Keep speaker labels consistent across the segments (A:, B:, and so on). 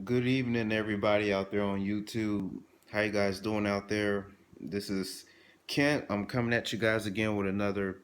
A: Good evening, everybody out there on YouTube. How you guys doing out there? This is Kent. I'm coming at you guys again with another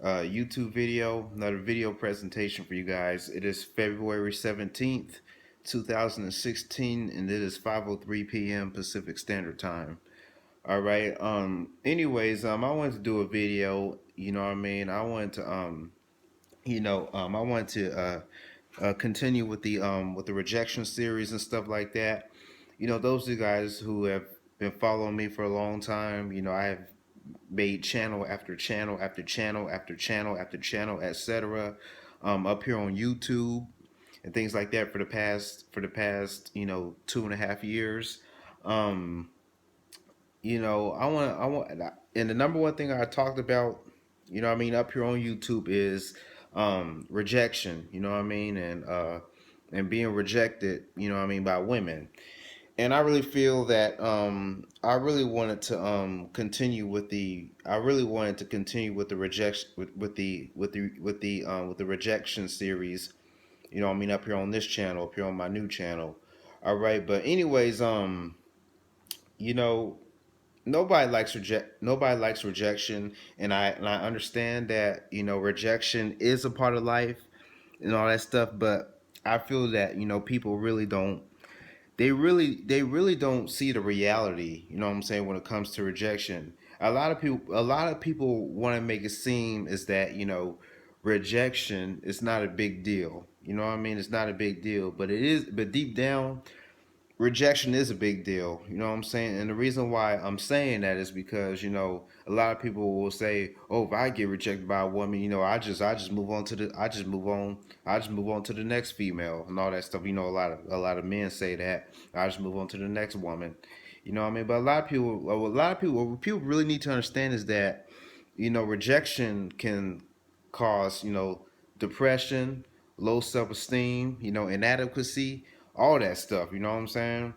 A: YouTube video, another video presentation for you guys. It is February 17th, 2016, and it is 5:03 p.m. Pacific Standard Time. All right. I wanted to do a video. You know what I mean? I wanted to continue with the rejection series and stuff like that. Those are the guys who have been following me for a long time. I have made channel after channel after channel after channel after channel, etc. Up here on YouTube and things like that for the past 2.5 years. Um, and the number one thing I talked about, up here on YouTube is rejection, and being rejected, by women. And I really feel that I really wanted to continue with the rejection with the rejection series, up here on this channel, up here on my new channel. All right, but anyways, you know, nobody likes rejection, and I understand that rejection is a part of life and all that stuff, but I feel that people really don't they really don't see the reality, you know what I'm saying, when it comes to rejection. A lot of people want to make it seem as that rejection is not a big deal, it's not a big deal, but it is. But deep down, rejection is a big deal. You know what I'm saying? And the reason why I'm saying that is because a lot of people will say, "Oh, if I get rejected by a woman, I just move on to the I just move on to the next female and all that stuff." A lot of men say that. I just move on to the next woman. You know what I mean? But what people really need to understand is that rejection can cause depression, low self-esteem, inadequacy, all that stuff. You know what I'm saying?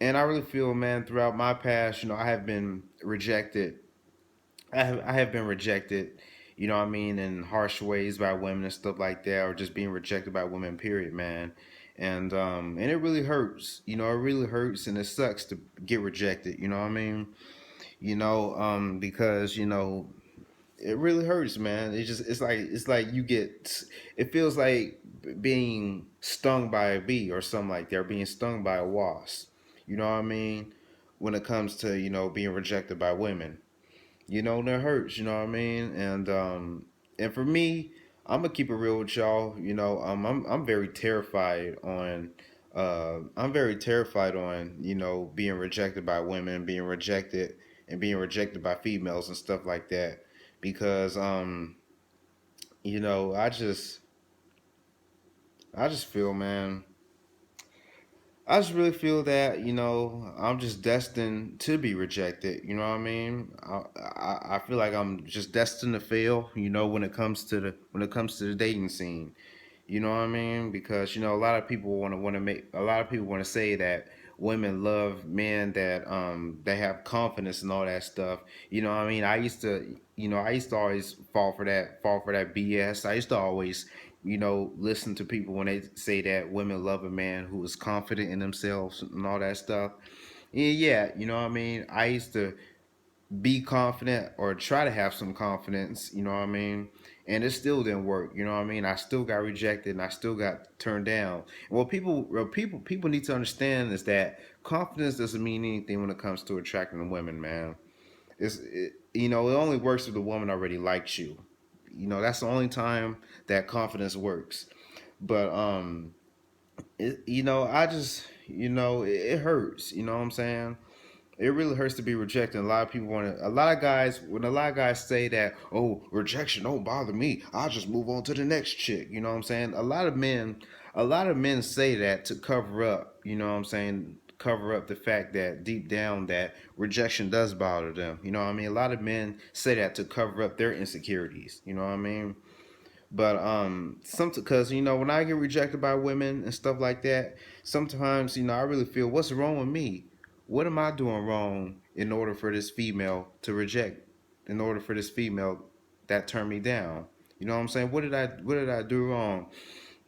A: And I really feel, man, throughout my past, I have been rejected. I have been rejected, in harsh ways by women and stuff like that, or just being rejected by women, period, man. And it really hurts. It really hurts, and it sucks to get rejected. You know what I mean? Because it really hurts, man. It's like you get. It feels like being stung by a bee or something like that, or being stung by a wasp. You know what I mean? When it comes to being rejected by women, that hurts. You know what I mean? And for me, I'm gonna keep it real with y'all. I'm very terrified on. I'm very terrified on being rejected by women, being rejected by females and stuff like that, because you know I just I just feel, man, I just really feel that I'm just destined to be rejected. You know what I mean? I feel like I'm just destined to fail. When it comes to the dating scene. You know what I mean? Because a lot of people want to say that women love men that they have confidence and all that stuff. You know what I mean? I used to always fall for that BS. I used to always listen to people when they say that women love a man who is confident in themselves and all that stuff. Yeah, you know what I mean? I used to be confident or try to have some confidence, you know what I mean? And it still didn't work, you know what I mean? I still got rejected and I still got turned down. And what people need to understand is that confidence doesn't mean anything when it comes to attracting women, man. It only works if the woman already likes you. That's the only time that confidence works. But I just it hurts, you know what I'm saying? It really hurts to be rejected. A lot of guys say that, oh, rejection don't bother me. I'll just move on to the next chick. You know what I'm saying? A lot of men say that to cover up, you know what I'm saying? Cover up the fact that deep down that rejection does bother them. You know what I mean? A lot of men say that to cover up their insecurities. You know what I mean? But some because when I get rejected by women and stuff like that, sometimes I really feel, what's wrong with me? What am I doing wrong in order for this female to reject? In order for this female that turned me down, you know what I'm saying? What did I do wrong?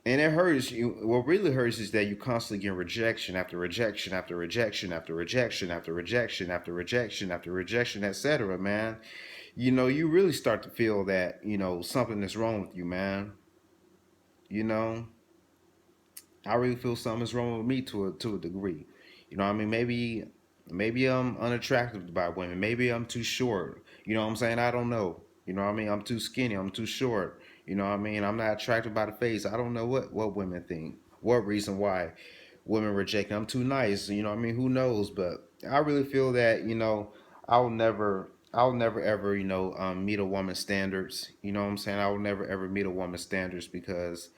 A: And it hurts you. What really hurts is that you constantly get rejection after rejection after rejection after rejection after rejection after rejection after rejection, etc. Man, you really start to feel that something is wrong with you, man. You know, I really feel something's wrong with me to a degree. What I mean? Maybe I'm unattractive by women. Maybe I'm too short. You know what I'm saying? I don't know. You know what I mean? I'm too skinny. I'm too short. You know what I mean? I'm not attracted by the face. I don't know what women think. What reason why women reject me. I'm too nice. You know what I mean? Who knows? But I really feel that I'll never ever meet a woman's standards. You know what I'm saying? I will never ever meet a woman's standards because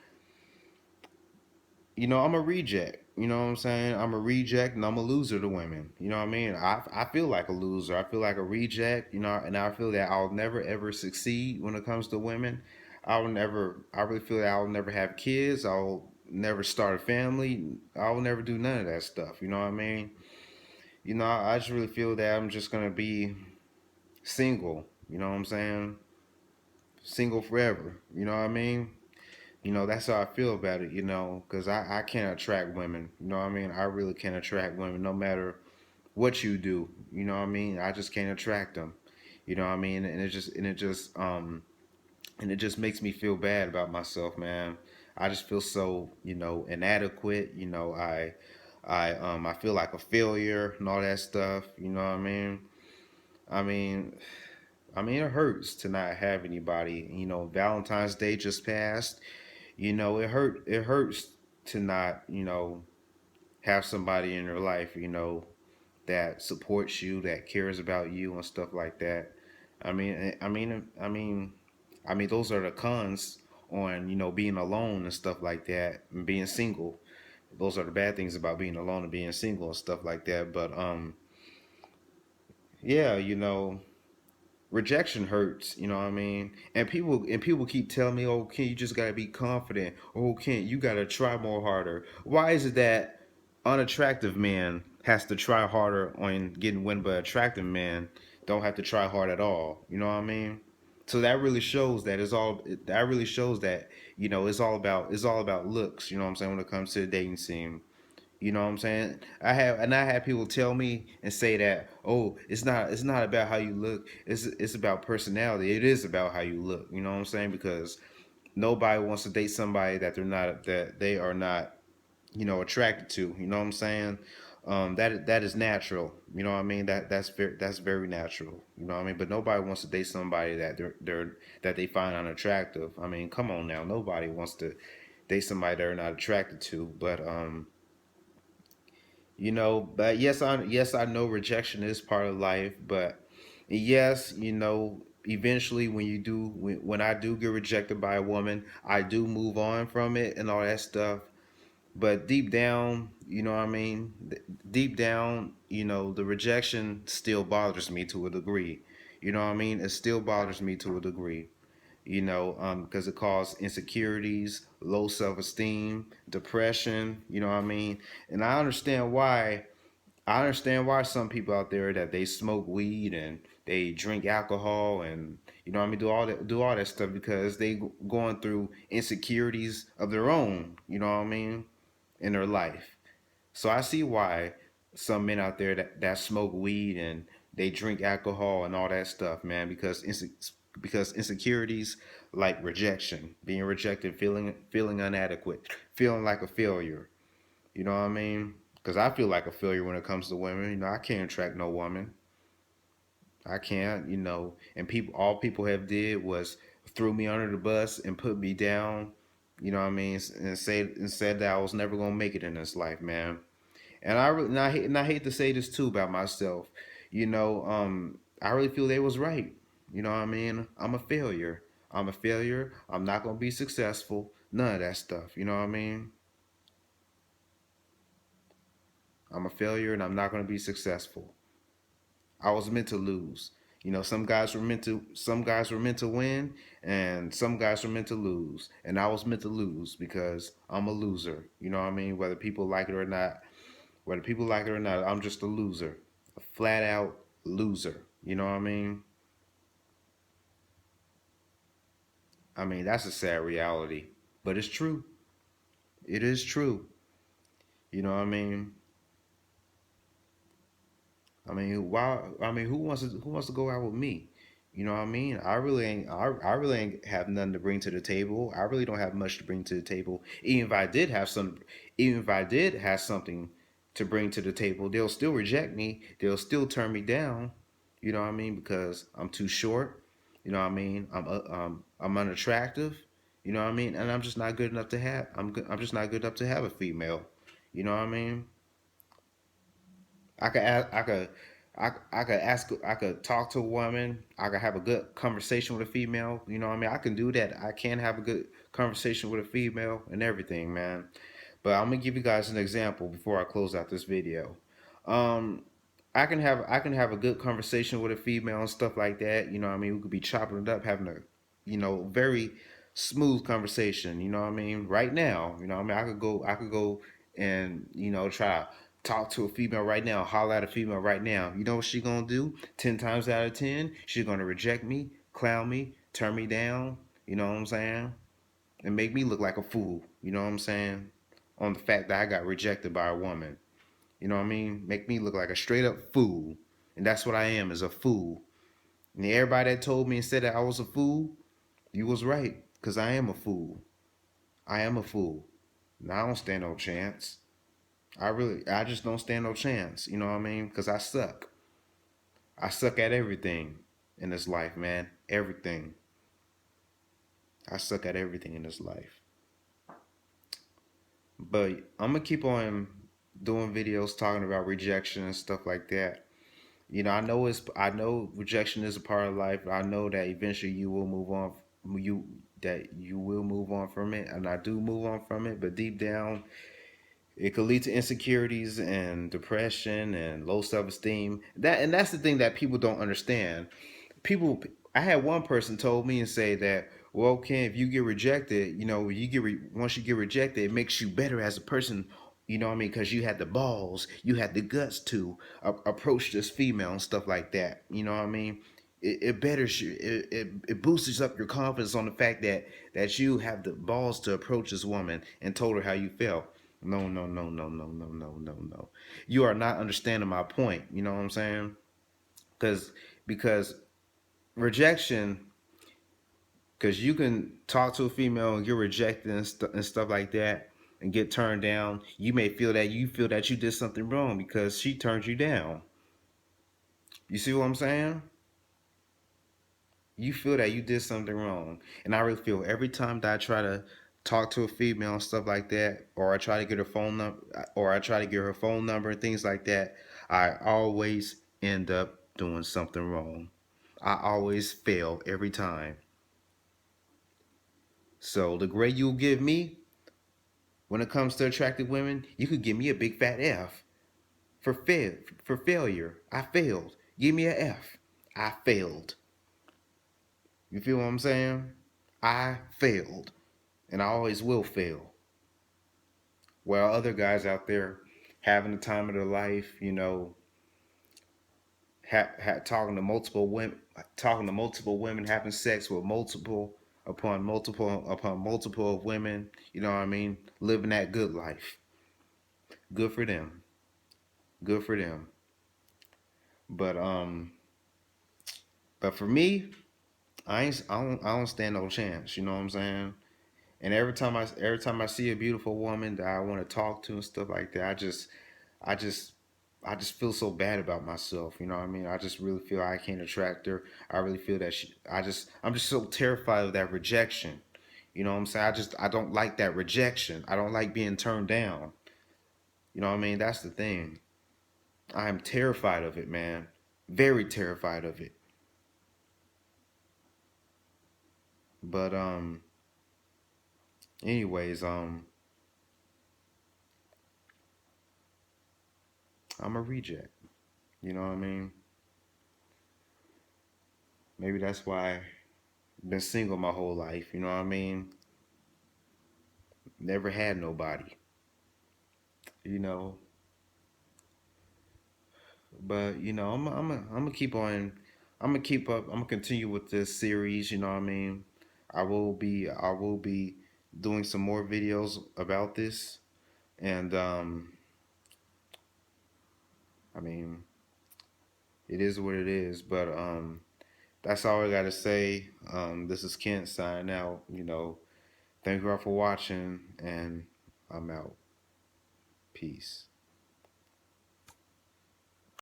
A: I'm a reject. You know what I'm saying? I'm a reject and I'm a loser to women. You know what I mean? I feel like a loser. I feel like a reject, and I feel that I'll never ever succeed when it comes to women. I really feel that I'll never have kids. I'll never start a family. I'll never do none of that stuff. You know what I mean? I just really feel that I'm just going to be single. You know what I'm saying? Single forever. You know what I mean? That's how I feel about it, because I can't attract women. You know what I mean? I really can't attract women no matter what you do. You know what I mean? I just can't attract them. You know what I mean? And it just makes me feel bad about myself, man. I just feel so, inadequate. I feel like a failure and all that stuff. You know what I mean? I mean, it hurts to not have anybody. Valentine's Day just passed. It hurts to not have somebody in your life that supports you, that cares about you and stuff like that. I mean those are the cons on being alone and stuff like that, and being single. Those are the bad things about being alone and being single and stuff like that. But yeah, rejection hurts, you know what I mean? And people keep telling me, "Oh, Ken, you just gotta be confident. Oh, Ken, you gotta try more harder." Why is it that unattractive men has to try harder on getting win, but attractive men don't have to try hard at all? You know what I mean? So that really shows that it's all about looks. You know what I'm saying, when it comes to the dating scene. You know what I'm saying? I had people tell me and say that, oh, it's not about how you look. It's about personality. It is about how you look. You know what I'm saying? Because nobody wants to date somebody that they are not attracted to. You know what I'm saying? That is natural. You know what I mean? That's very natural. You know what I mean? But nobody wants to date somebody that they find unattractive. I mean, come on now. Nobody wants to date somebody they're not attracted to. But yes, I know rejection is part of life, but yes, eventually when I do get rejected by a woman, I do move on from it and all that stuff. But deep down, you know what I mean? Deep down, the rejection still bothers me to a degree. You know what I mean? It still bothers me to a degree. Because it causes insecurities, low self-esteem, depression. You know what I mean? And I understand why some people out there that they smoke weed and they drink alcohol and I mean do all that stuff because they going through insecurities of their own, you know what I mean, in their life. So I see why some men out there that smoke weed and they drink alcohol and all that stuff, man, because insecurities like rejection, being rejected, feeling inadequate, feeling like a failure. You know what I mean? Because I feel like a failure when it comes to women. I can't attract no woman. I can't. And all people have did was threw me under the bus and put me down. You know what I mean? And said that I was never gonna make it in this life, man. And I hate to say this too about myself. I really feel they was right. You know what I mean? I'm a failure. I'm a failure. I'm not gonna be successful. None of that stuff. You know what I mean? I'm a failure and I'm not going to be successful. I was meant to lose. Some guys were meant to win and some guys were meant to lose. And I was meant to lose because I'm a loser. You know what I mean? Whether people like it or not, I'm just a loser. A flat out loser. You know what I mean? I mean, that's a sad reality, but it's true. It is true. You know what I mean? I mean, why? I mean, who wants to go out with me? You know what I mean? I really ain't have nothing to bring to the table. I really don't have much to bring to the table. Even if I did have something to bring to the table, they'll still reject me. They'll still turn me down. You know what I mean? Because I'm too short. You know what I mean? I'm unattractive. You know what I mean? And I'm just not good enough to have. I'm just not good enough to have a female. You know what I mean? I could ask, I could ask, I could talk to a woman. I could have a good conversation with a female. You know what I mean? I can do that. I can have a good conversation with a female and everything, man. But I'm gonna give you guys an example before I close out this video. Um, I can have a good conversation with a female and stuff like that. You know what I mean? We could be chopping it up, having a very smooth conversation. You know what I mean? Right now, you know what I mean? I could go and try to talk to a female right now, holler at a female right now. You know what she gonna do? 10 times out of 10, she's gonna reject me, clown me, turn me down. You know what I'm saying? And make me look like a fool. You know what I'm saying? On the fact that I got rejected by a woman. You know what I mean? Make me look like a straight up fool. And that's what I am, is a fool. And everybody that told me and said that I was a fool, you was right. Cause I am a fool. I am a fool. And I don't stand no chance. I just don't stand no chance. You know what I mean? Cause I suck. I suck at everything in this life, man. Everything. I suck at everything in this life. But I'm gonna keep on doing videos talking about rejection and stuff like that. I know rejection is a part of life. I know that eventually you will move on. You will move on from it, and I do move on from it. But deep down, it could lead to insecurities and depression and low self esteem. That's the thing that people don't understand. People, I had one person told me and say that, well, Ken, if you get rejected, once you get rejected, it makes you better as a person. You know what I mean? Because you had the balls, you had the guts to approach this female and stuff like that. You know what I mean? It betters you. It boosts up your confidence on the fact that you have the balls to approach this woman and told her how you felt. No, no, no, no, no, no, no, no, no. You are not understanding my point. You know what I'm saying? Because because rejection, because you can talk to a female and get rejected and stuff like that and get turned down. You feel that you did something wrong because she turned you down. You see what I'm saying? You feel that you did something wrong. And I really feel every time that I try to talk to a female and stuff like that, or I try to get her phone number, or I try to get her phone number and things like that, I always end up doing something wrong. I always fail every time. So the grade you'll give me when it comes to attractive women, you could give me a big fat F for failure. I failed. Give me a F. I failed. You feel what I'm saying? I failed, and I always will fail. While other guys out there having the time of their life, talking to multiple women, having sex with multiple of women. You know what I mean? Living that good life. Good for them. Good for them. But but for me, I don't stand no chance. You know what I'm saying? And every time I see a beautiful woman that I want to talk to and stuff like that, I just I just feel so bad about myself. You know what I mean? I just really feel I can't attract her. I really feel that I'm just so terrified of that rejection. You know what I'm saying? I don't like that rejection. I don't like being turned down. You know what I mean? That's the thing. I am terrified of it, man. Very terrified of it. But anyways, I'm a reject. You know what I mean? Maybe that's why I've been single my whole life. You know what I mean? Never had nobody. You know, but I'm gonna keep on. I'm gonna keep up. I'm gonna continue with this series. You know what I mean? I will be doing some more videos about this. And I mean, it is what it is. But that's all I got to say. This is Kent signing out. Thank you all for watching, and I'm out. Peace.